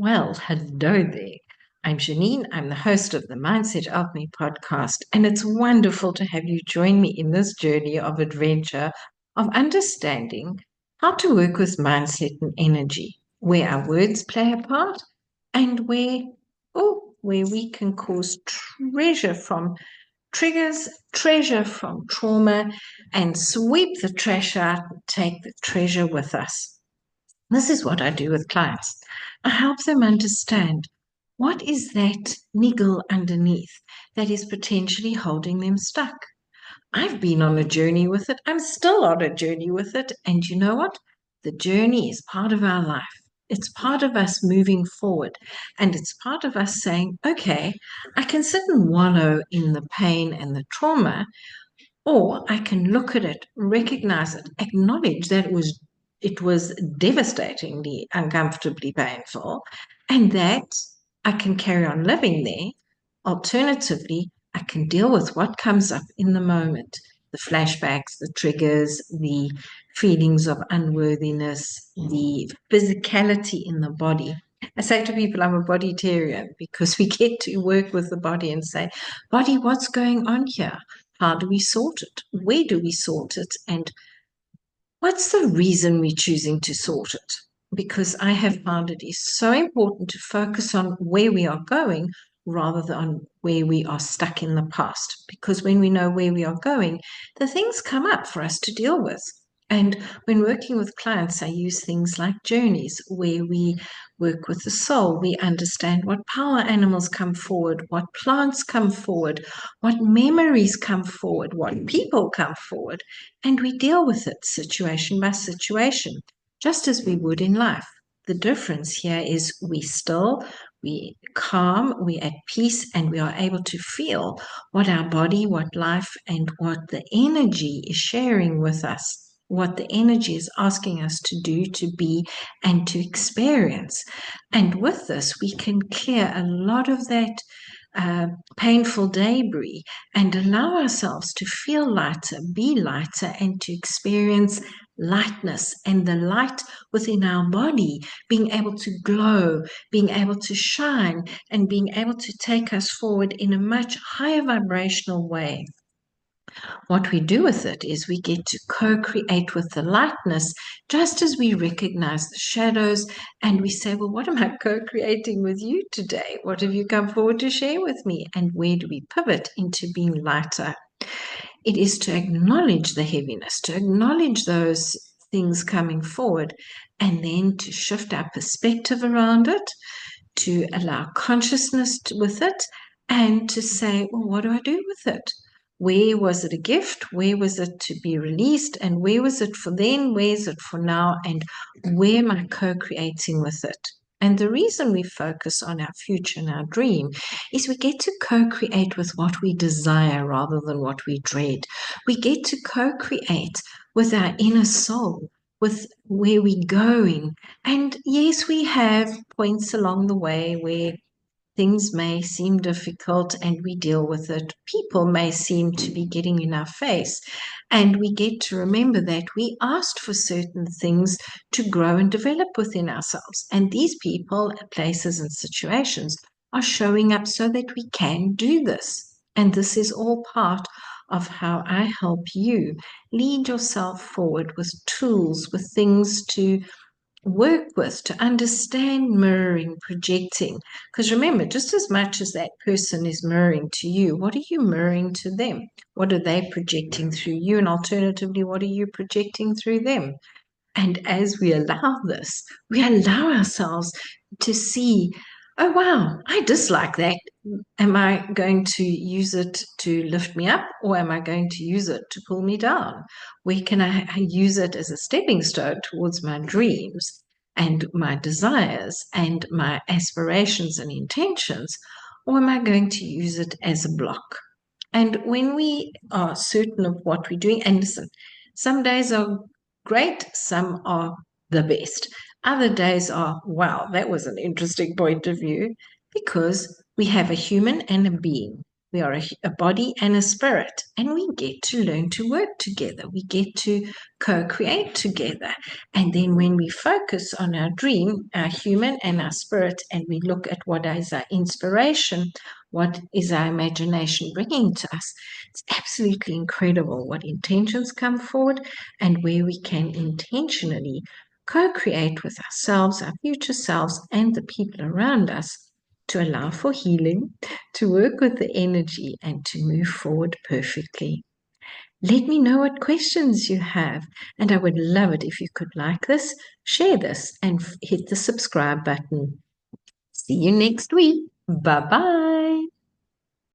Well, hello there. I'm Janine. I'm the host of the Mindset Alchemy podcast, and it's wonderful to have you join me in this journey of adventure of understanding how to work with mindset and energy, where our words play a part, and where we can cause treasure from triggers, treasure from trauma, and sweep the trash out and take the treasure with us. This is what I do with clients. I help them understand what is that niggle underneath that is potentially holding them stuck. I've been on a journey with it. I'm still on a journey with it. And you know what? The journey is part of our life. It's part of us moving forward. And it's part of us saying, okay, I can sit and wallow in the pain and the trauma, or I can look at it, recognize it, acknowledge that it was devastatingly, uncomfortably painful, and that I can carry on living there. Alternatively, I can deal with what comes up in the moment, the flashbacks, the triggers, the feelings of unworthiness, the physicality in the body. I say to people, I'm a bodytarian because we get to work with the body and say, body, what's going on here? How do we sort it? Where do we sort it? And what's the reason we're choosing to sort it? Because I have found it is so important to focus on where we are going rather than where we are stuck in the past. Because when we know where we are going, the things come up for us to deal with. And when working with clients, I use things like journeys where we work with the soul. We understand what power animals come forward, what plants come forward, what memories come forward, what people come forward, and we deal with it situation by situation, just as we would in life. The difference here is we calm, we at peace, and we are able to feel what our body, what life, and what the energy is sharing with us, what the energy is asking us to do, to be, and to experience. And with this, we can clear a lot of that painful debris and allow ourselves to feel lighter, be lighter, and to experience lightness and the light within our body being able to glow, being able to shine, and being able to take us forward in a much higher vibrational way. What we do with it is we get to co-create with the lightness, just as we recognize the shadows and we say, well, what am I co-creating with you today? What have you come forward to share with me? And where do we pivot into being lighter? It is to acknowledge the heaviness, to acknowledge those things coming forward, and then to shift our perspective around it, to allow consciousness with it, and to say, well, what do I do with it? Where was it a gift? Where was it to be released? And where was it for then? Where is it for now? And where am I co-creating with it? And the reason we focus on our future and our dream is we get to co-create with what we desire rather than what we dread. We get to co-create with our inner soul, with where we're going. And yes, we have points along the way where things may seem difficult and we deal with it. People may seem to be getting in our face. And we get to remember that we asked for certain things to grow and develop within ourselves. And these people, places, and situations are showing up so that we can do this. And this is all part of how I help you lead yourself forward with tools, with things to work with, to understand mirroring, projecting. Because remember, just as much as that person is mirroring to you, what are you mirroring to them? What are they projecting through you? And alternatively, what are you projecting through them? And as we allow this, we allow ourselves to see, oh, wow, I dislike that. Am I going to use it to lift me up, or am I going to use it to pull me down? Where can I use it as a stepping stone towards my dreams and my desires and my aspirations and intentions? Or am I going to use it as a block? And when we are certain of what we're doing, and listen, some days are great, some are the best. Other days are, wow, that was an interesting point of view, because we have a human and a being. We are a body and a spirit, and we get to learn to work together. We get to co-create together. And then when we focus on our dream, our human and our spirit, and we look at what is our inspiration, what is our imagination bringing to us, it's absolutely incredible what intentions come forward and where we can intentionally co-create with ourselves, our future selves, and the people around us to allow for healing, to work with the energy, and to move forward perfectly. Let me know what questions you have, and I would love it if you could like this, share this, and hit the subscribe button. See you next week. Bye-bye.